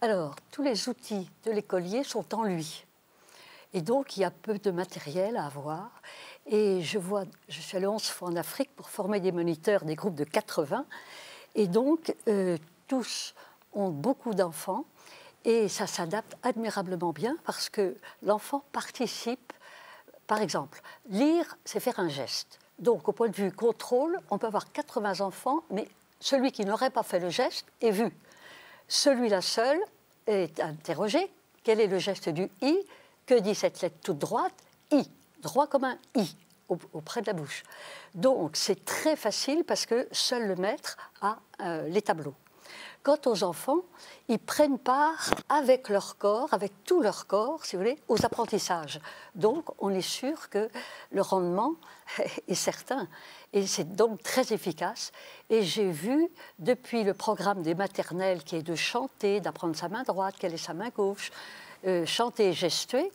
Alors, tous les outils de l'écolier sont en lui. Et donc, il y a peu de matériel à avoir. Et je suis allée 11 fois en Afrique pour former des moniteurs, des groupes de 80. Et donc, tous ont beaucoup d'enfants. Et ça s'adapte admirablement bien parce que l'enfant participe. Par exemple, lire, c'est faire un geste. Donc, au point de vue contrôle, on peut avoir 80 enfants, mais celui qui n'aurait pas fait le geste est vu. Celui-là seul est interrogé. Quel est le geste du I? Que dit cette lettre toute droite? I. Droit comme un I, auprès de la bouche. Donc, c'est très facile parce que seul le maître a les tableaux. Quant aux enfants, ils prennent part avec leur corps, avec tout leur corps, si vous voulez, aux apprentissages. Donc, on est sûr que le rendement est certain. Et c'est donc très efficace. Et j'ai vu, depuis le programme des maternelles, qui est de chanter, d'apprendre sa main droite, quelle est sa main gauche, chanter et gestuer,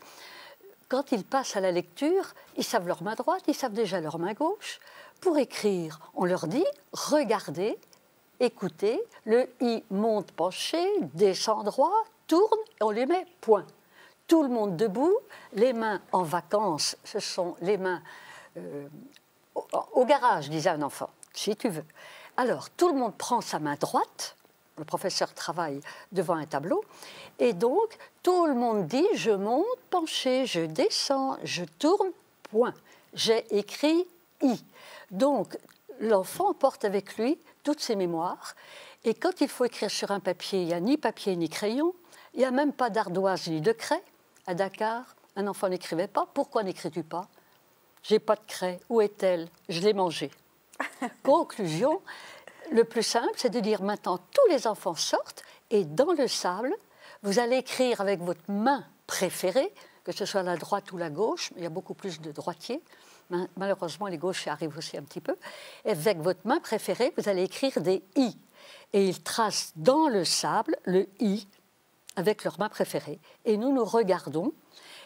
quand ils passent à la lecture, ils savent leur main droite, ils savent déjà leur main gauche. Pour écrire, on leur dit « regardez ». Écoutez, le I monte penché, descend droit, tourne, et on les met point. Tout le monde debout, les mains en vacances, ce sont les mains au garage, disait un enfant, si tu veux. Alors, tout le monde prend sa main droite, le professeur travaille devant un tableau, et donc, tout le monde dit, je monte penché, je descends, je tourne, point. J'ai écrit I. Donc, l'enfant porte avec lui toutes ses mémoires. Et quand il faut écrire sur un papier, il n'y a ni papier ni crayon, il n'y a même pas d'ardoise ni de craie. À Dakar, un enfant n'écrivait pas. Pourquoi n'écris-tu pas? J'ai pas de craie. Où est-elle? Je l'ai mangée. Conclusion, le plus simple, c'est de dire maintenant tous les enfants sortent et dans le sable, vous allez écrire avec votre main préférée, que ce soit la droite ou la gauche, mais il y a beaucoup plus de droitiers. Malheureusement, les gauchers arrivent aussi un petit peu. Et avec votre main préférée, vous allez écrire des I. Et ils tracent dans le sable le I avec leur main préférée. Et nous, nous regardons.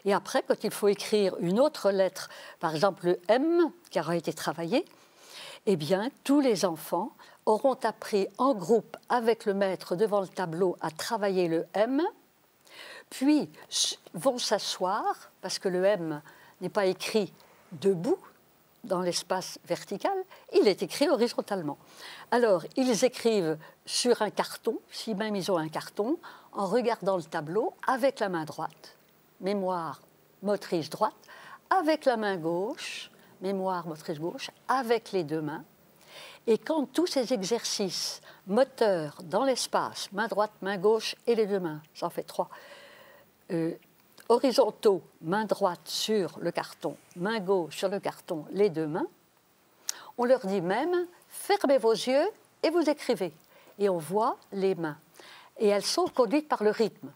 Et après, quand il faut écrire une autre lettre, par exemple le M, qui aura été travaillé, eh bien, tous les enfants auront appris en groupe avec le maître devant le tableau à travailler le M, puis vont s'asseoir, parce que le M n'est pas écrit debout, dans l'espace vertical, il est écrit horizontalement. Alors, ils écrivent sur un carton, si même ils ont un carton, en regardant le tableau avec la main droite, mémoire motrice droite, avec la main gauche, mémoire motrice gauche, avec les deux mains. Et quand tous ces exercices moteurs dans l'espace, main droite, main gauche et les deux mains, ça en fait 3, horizontaux, main droite sur le carton, main gauche sur le carton, les deux mains, on leur dit même « fermez vos yeux et vous écrivez ». Et on voit les mains. Et elles sont conduites par le rythme.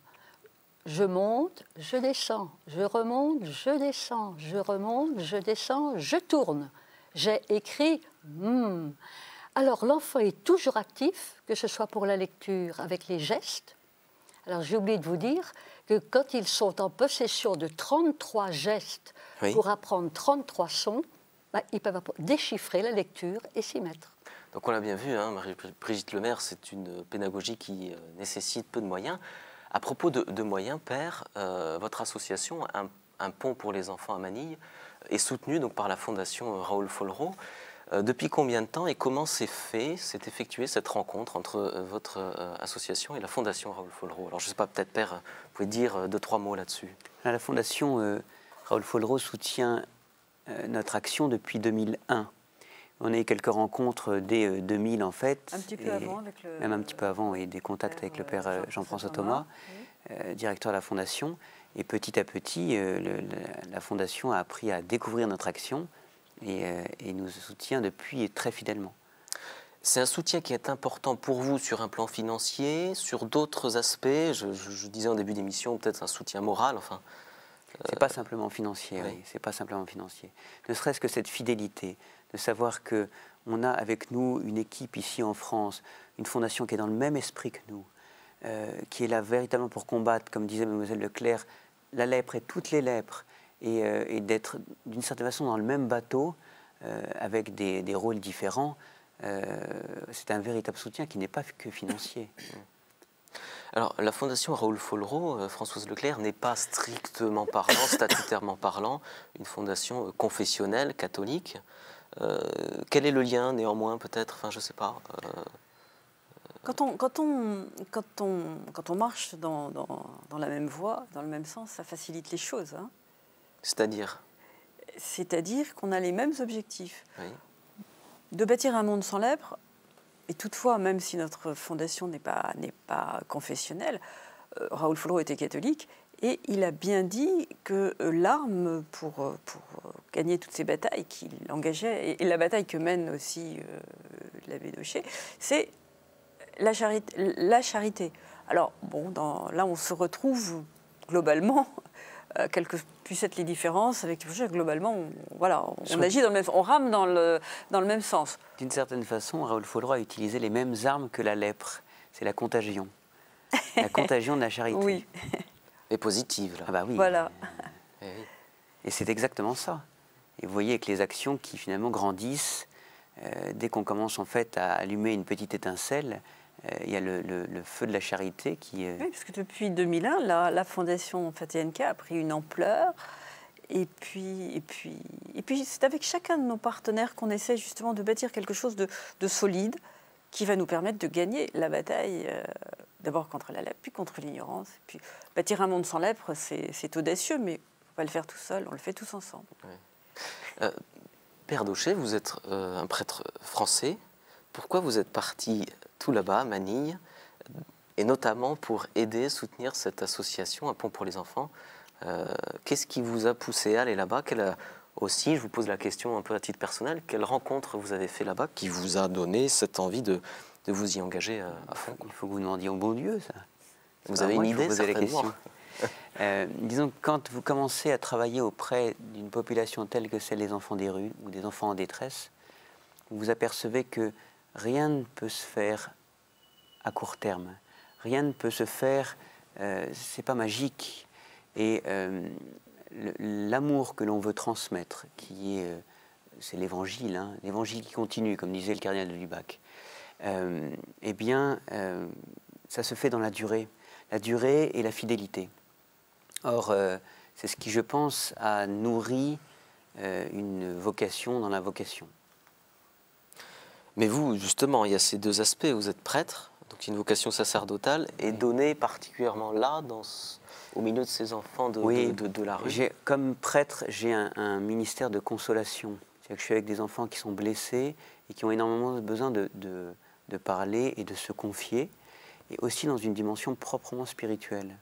Je monte, je descends, je remonte, je descends, je remonte, je descends, je tourne. J'ai écrit « Alors l'enfant est toujours actif, que ce soit pour la lecture avec les gestes. Alors j'ai oublié de vous dire que quand ils sont en possession de 33 gestes pour apprendre 33 sons, ils peuvent déchiffrer la lecture et s'y mettre. Donc on l'a bien vu, hein, Marie-Brigitte Lemaire, c'est une pédagogie qui nécessite peu de moyens. À propos de moyens, Père, votre association, un pont pour les enfants à Manille, est soutenue donc, par la Fondation Raoul Follereau. Depuis combien de temps et comment s'est effectuée cette rencontre entre votre association et la Fondation Raoul Follereau? Alors je ne sais pas, peut-être Père, vous pouvez dire 2-3 mots là-dessus. La Fondation Raoul Follereau soutient notre action depuis 2001. On a eu quelques rencontres dès 2000 en fait. Un petit peu avant avec le... Même un petit peu avant et des contacts avec le Père Jean-François Thomas, directeur de la Fondation. Et petit à petit, la Fondation a appris à découvrir notre action et nous soutient depuis très fidèlement. C'est un soutien qui est important pour vous sur un plan financier, sur d'autres aspects. Je disais en début d'émission, peut-être un soutien moral, enfin... C'est pas simplement financier, oui. C'est pas simplement financier. Ne serait-ce que cette fidélité, de savoir qu'on a avec nous une équipe ici en France, une fondation qui est dans le même esprit que nous, qui est là véritablement pour combattre, comme disait Mademoiselle Leclerc, la lèpre et toutes les lèpres, et d'être d'une certaine façon dans le même bateau, avec des rôles différents, c'est un véritable soutien qui n'est pas que financier. Alors, la Fondation Raoul Follereau, Françoise Leclerc, n'est pas strictement parlant, statutairement parlant, une fondation confessionnelle, catholique. Quel est le lien, néanmoins, peut-être? Enfin, je ne sais pas. Quand on marche dans la même voie, dans le même sens, ça facilite les choses. Hein. C'est-à-dire? C'est-à-dire qu'on a les mêmes objectifs. Oui. De bâtir un monde sans lèpre, et toutefois, même si notre fondation n'est pas confessionnelle, Raoul Follereau était catholique, et il a bien dit que l'arme pour gagner toutes ces batailles qu'il engageait, et la bataille que mène aussi l'abbé Daucher, c'est la charité. Alors, bon, là, on se retrouve globalement, quelles que puissent être les différences, avec globalement, on agit dans le même, on rame dans le même sens. D'une certaine façon, Raoul Follereau a utilisé les mêmes armes que la lèpre. C'est la contagion. La contagion de la charité. Oui. Et positive, là. Ah bah oui. Voilà. Et c'est exactement ça. Et vous voyez avec les actions qui finalement grandissent, dès qu'on commence en fait à allumer une petite étincelle, il y a le feu de la charité qui... Oui, parce que depuis 2001, la Fondation Fatih a pris une ampleur. Et puis c'est avec chacun de nos partenaires qu'on essaie justement de bâtir quelque chose de solide qui va nous permettre de gagner la bataille, d'abord contre la lèpre, puis contre l'ignorance. Puis bâtir un monde sans lèpre, c'est audacieux, mais on ne peut pas le faire tout seul, on le fait tous ensemble. Oui. Père Daucher, vous êtes un prêtre français. Pourquoi vous êtes parti tout là-bas, à Manille, et notamment pour aider, soutenir cette association, Un Pont pour les enfants? Qu'est-ce qui vous a poussé à aller là-bas? Aussi, je vous pose la question un peu à titre personnel, quelle rencontre vous avez fait là-bas qui vous a donné cette envie de vous y engager à fond? Il faut que vous demandiez au bon Dieu, ça. Vous avez une idée, certainement. Disons que quand vous commencez à travailler auprès d'une population telle que celle des enfants des rues ou des enfants en détresse, vous vous apercevez que rien ne peut se faire à court terme. Rien ne peut se faire, c'est pas magique. Et l'amour que l'on veut transmettre, c'est l'évangile, hein, l'évangile qui continue, comme disait le cardinal de Lubac, eh bien, ça se fait dans la durée et la fidélité. Or, c'est ce qui, je pense, a nourri une vocation dans la vocation. Mais vous, justement, il y a ces deux aspects. Vous êtes prêtre, donc une vocation sacerdotale, et donnée particulièrement là, au milieu de ces enfants de la rue. Comme prêtre, j'ai un ministère de consolation. C'est-à-dire que je suis avec des enfants qui sont blessés et qui ont énormément besoin de parler et de se confier, et aussi dans une dimension proprement spirituelle.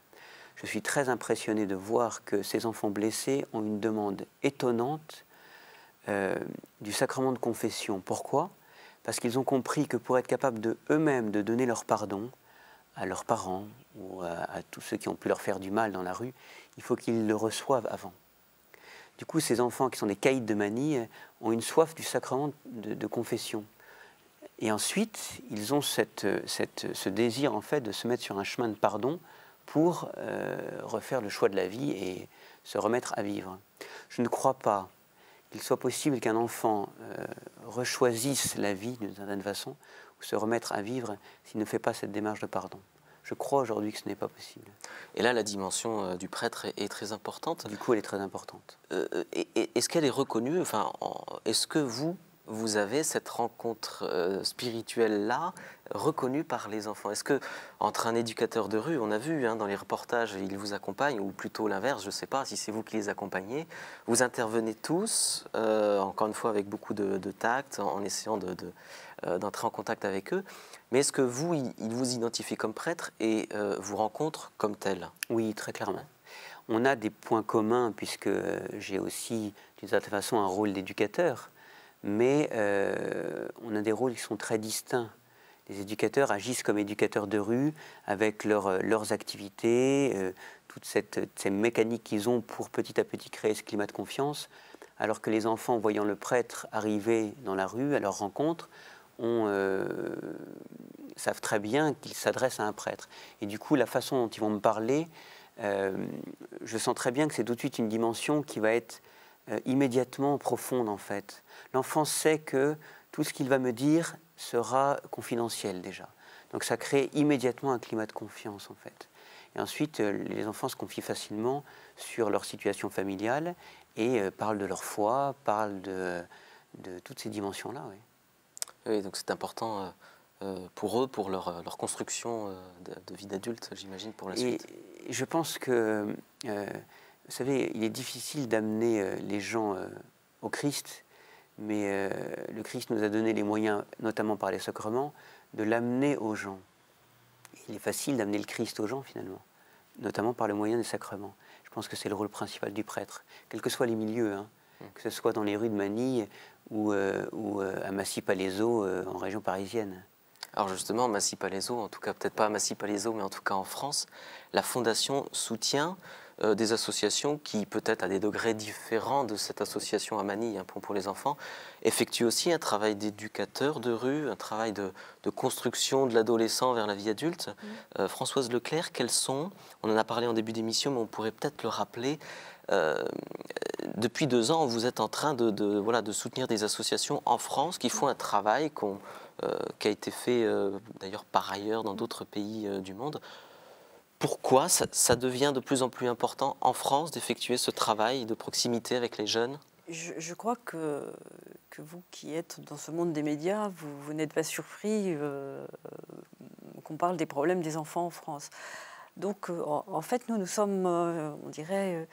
Je suis très impressionné de voir que ces enfants blessés ont une demande étonnante du sacrement de confession. Pourquoi ? Parce qu'ils ont compris que pour être capables eux-mêmes de donner leur pardon à leurs parents ou à tous ceux qui ont pu leur faire du mal dans la rue, il faut qu'ils le reçoivent avant. Du coup, ces enfants qui sont des caïds de Manille ont une soif du sacrement de confession. Et ensuite, ils ont ce désir en fait de se mettre sur un chemin de pardon pour refaire le choix de la vie et se remettre à vivre. Je ne crois pas qu'il soit possible qu'un enfant rechoisisse la vie d'une certaine façon ou se remettre à vivre s'il ne fait pas cette démarche de pardon. Je crois aujourd'hui que ce n'est pas possible. Et là, la dimension du prêtre est très importante. Du coup, elle est très importante. Est-ce qu'elle est reconnue? Enfin, est-ce que vous avez cette rencontre spirituelle-là reconnue par les enfants? Est-ce que, entre un éducateur de rue, on a vu dans les reportages, il vous accompagne, ou plutôt l'inverse, je ne sais pas si c'est vous qui les accompagnez, vous intervenez tous, encore une fois avec beaucoup de tact, en essayant d'entrer en contact avec eux, mais est-ce que vous, ils vous identifient comme prêtre et vous rencontrent comme tel? Oui, très clairement. On a des points communs, puisque j'ai aussi, d'une certaine façon, un rôle d'éducateur, mais on a des rôles qui sont très distincts. Les éducateurs agissent comme éducateurs de rue, avec leurs activités, toute ces mécaniques qu'ils ont pour petit à petit créer ce climat de confiance, alors que les enfants, voyant le prêtre arriver dans la rue, à leur rencontre, savent très bien qu'ils s'adressent à un prêtre. Et du coup, la façon dont ils vont me parler, je sens très bien que c'est tout de suite une dimension qui va être immédiatement profonde, en fait. L'enfant sait que tout ce qu'il va me dire sera confidentiel déjà. Donc ça crée immédiatement un climat de confiance en fait. Et ensuite, les enfants se confient facilement sur leur situation familiale et parlent de leur foi, parlent de toutes ces dimensions-là. Oui. Oui, donc c'est important pour eux, pour leur construction de vie d'adulte, j'imagine, pour la suite. Et je pense que, vous savez, il est difficile d'amener les gens au Christ, mais le Christ nous a donné les moyens, notamment par les sacrements, de l'amener aux gens. Il est facile d'amener le Christ aux gens, finalement, notamment par le moyen des sacrements. Je pense que c'est le rôle principal du prêtre, quels que soient les milieux, hein, que ce soit dans les rues de Manille ou à Massy-Palaiseau, en région parisienne. Alors justement, Massy-Palaiseau, en tout cas peut-être pas à Massy-Palaiseau, mais en tout cas en France, la Fondation soutient des associations qui, peut-être à des degrés différents de cette association à Manille, hein, pour les enfants, effectuent aussi un travail d'éducateur de rue, un travail de construction de l'adolescent vers la vie adulte. Françoise Leclerc, quels sont, on en a parlé en début d'émission, mais on pourrait peut-être le rappeler, depuis 2 ans, vous êtes en train de soutenir des associations en France qui font un travail qui a été fait d'ailleurs par ailleurs dans d'autres pays du monde. Pourquoi ça devient de plus en plus important en France d'effectuer ce travail de proximité avec les jeunes? Je crois que vous qui êtes dans ce monde des médias, vous n'êtes pas surpris qu'on parle des problèmes des enfants en France. Donc en fait, nous sommes, on dirait,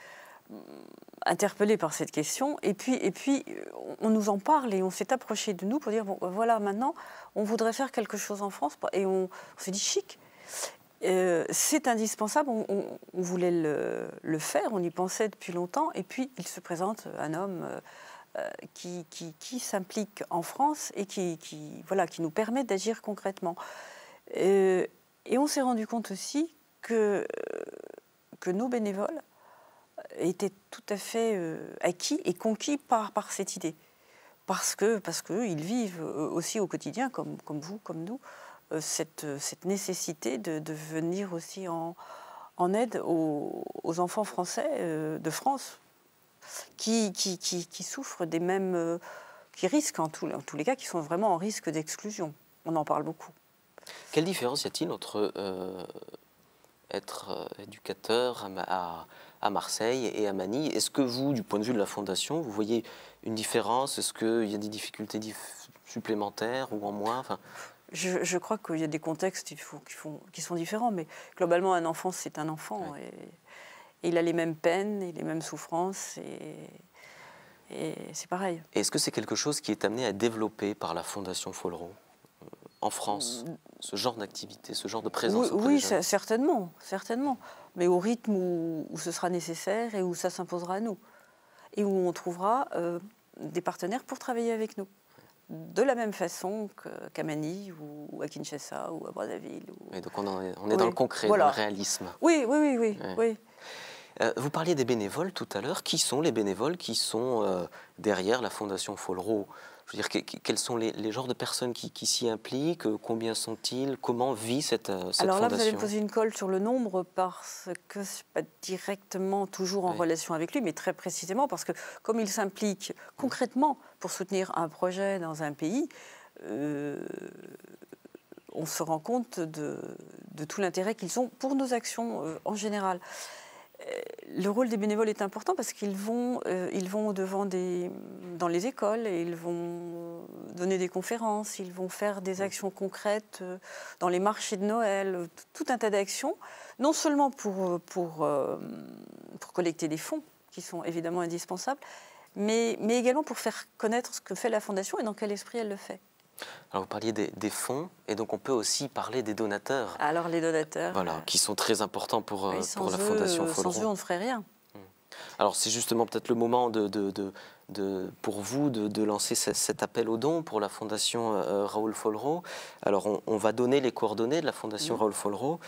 interpellés par cette question. Et puis on nous en parle et on s'est approché de nous pour dire, bon, voilà, maintenant, on voudrait faire quelque chose en France. Et on s'est dit, chic. C'est indispensable, on voulait le faire, on y pensait depuis longtemps, et puis il se présente un homme qui s'implique en France et qui nous permet d'agir concrètement. Et on s'est rendu compte aussi que nos bénévoles étaient tout à fait acquis et conquis par cette idée. Parce qu'ils vivent aussi au quotidien, comme vous, comme nous, cette nécessité de venir aussi en aide aux enfants français de France qui souffrent des mêmes, qui risquent en tous les cas, qui sont vraiment en risque d'exclusion. On en parle beaucoup. Quelle différence y a-t-il entre être éducateur à Marseille et à Manille? Est-ce que vous, du point de vue de la Fondation, vous voyez une différence? Est-ce qu'il y a des difficultés supplémentaires ou en moins? Je crois qu'il y a des contextes qui sont différents, mais globalement, un enfant, c'est un enfant. Ouais. Et il a les mêmes peines et les mêmes souffrances, et c'est pareil. Est-ce que c'est quelque chose qui est amené à développer par la Fondation Follerault en France, ce genre d'activité, ce genre de présence? Oui, certainement. Mais au rythme où ce sera nécessaire et où ça s'imposera à nous. Et où on trouvera des partenaires pour travailler avec nous. De la même façon qu'à Manille ou à Kinshasa ou à Brazzaville. Et donc on est dans le concret, dans le réalisme. Oui. Vous parliez des bénévoles tout à l'heure. Qui sont les bénévoles qui sont derrière la Fondation Follerault? Je veux dire, quels sont les genres de personnes qui s'y impliquent? Combien sont-ils? Comment vit cette fondation? Alors là, vous allez me poser une colle sur le nombre parce que ce n'est pas directement toujours en relation avec lui, mais très précisément parce que comme il s'implique concrètement pour soutenir un projet dans un pays, on se rend compte de tout l'intérêt qu'ils ont pour nos actions en général. Le rôle des bénévoles est important parce qu'ils vont au-devant dans les écoles et ils vont donner des conférences, ils vont faire des actions concrètes dans les marchés de Noël, tout un tas d'actions, non seulement pour collecter des fonds, qui sont évidemment indispensables, mais également pour faire connaître ce que fait la Fondation et dans quel esprit elle le fait. Alors vous parliez des fonds, et donc on peut aussi parler des donateurs. Alors les donateurs... Voilà, qui sont très importants pour la Fondation Follerault. Sans eux, on ne ferait rien. Alors c'est justement peut-être le moment pour vous de lancer cet appel aux dons pour la Fondation Raoul Follerault. Alors on va donner les coordonnées de la Fondation Raoul Follerault,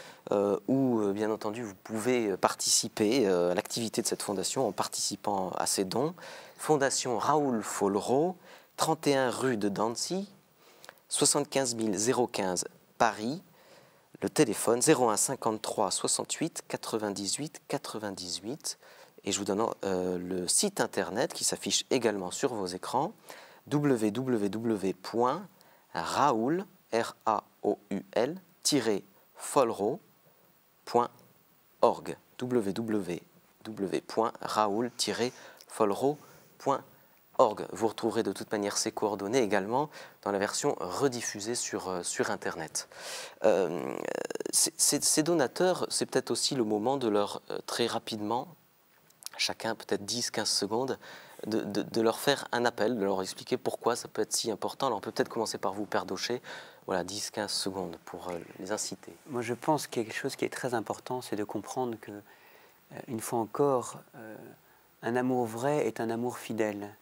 où bien entendu vous pouvez participer à l'activité de cette fondation en participant à ces dons. Fondation Raoul Follerault, 31 rue de Dancy, 75 015 Paris, le téléphone 01 53 68 98 98, et je vous donne le site internet qui s'affiche également sur vos écrans, www.raoul, www.raoul-follereau.org www.raoul-follereau.org. Vous retrouverez de toute manière ces coordonnées également dans la version rediffusée sur Internet. Ces donateurs, c'est peut-être aussi le moment de leur, très rapidement, chacun peut-être 10-15 secondes, de leur faire un appel, de leur expliquer pourquoi ça peut être si important. Alors on peut peut-être commencer par vous, Père Daucher. Voilà, 10-15 secondes pour les inciter. Moi, je pense qu'il y a quelque chose qui est très important, c'est de comprendre que, une fois encore, un amour vrai est un amour fidèle.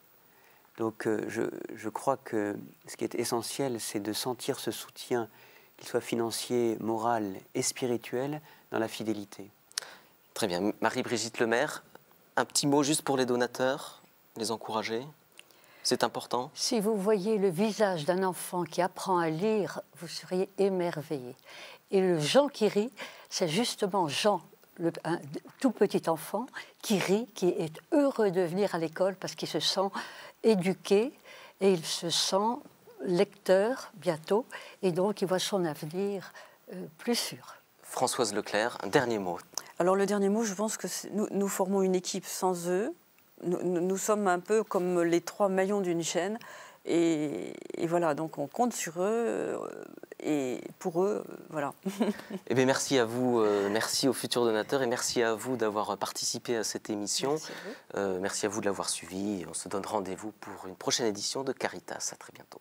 Donc, je crois que ce qui est essentiel, c'est de sentir ce soutien, qu'il soit financier, moral et spirituel, dans la fidélité. Très bien. Marie-Brigitte Lemaire, un petit mot juste pour les donateurs, les encourager. C'est important. Si vous voyez le visage d'un enfant qui apprend à lire, vous seriez émerveillé. Et le Jean qui rit, c'est justement Jean, un tout petit enfant, qui rit, qui est heureux de venir à l'école parce qu'il se sent éduqué et il se sent lecteur bientôt. Et donc, il voit son avenir plus sûr. Françoise Leclerc, un dernier mot. Alors, le dernier mot, je pense que nous formons une équipe sans eux. Nous sommes un peu comme les 3 maillons d'une chaîne et voilà, donc on compte sur eux et pour eux, voilà. Eh bien, merci à vous, merci aux futurs donateurs et merci à vous d'avoir participé à cette émission. Merci à vous de l'avoir suivi. On se donne rendez-vous pour une prochaine édition de Caritas. À très bientôt.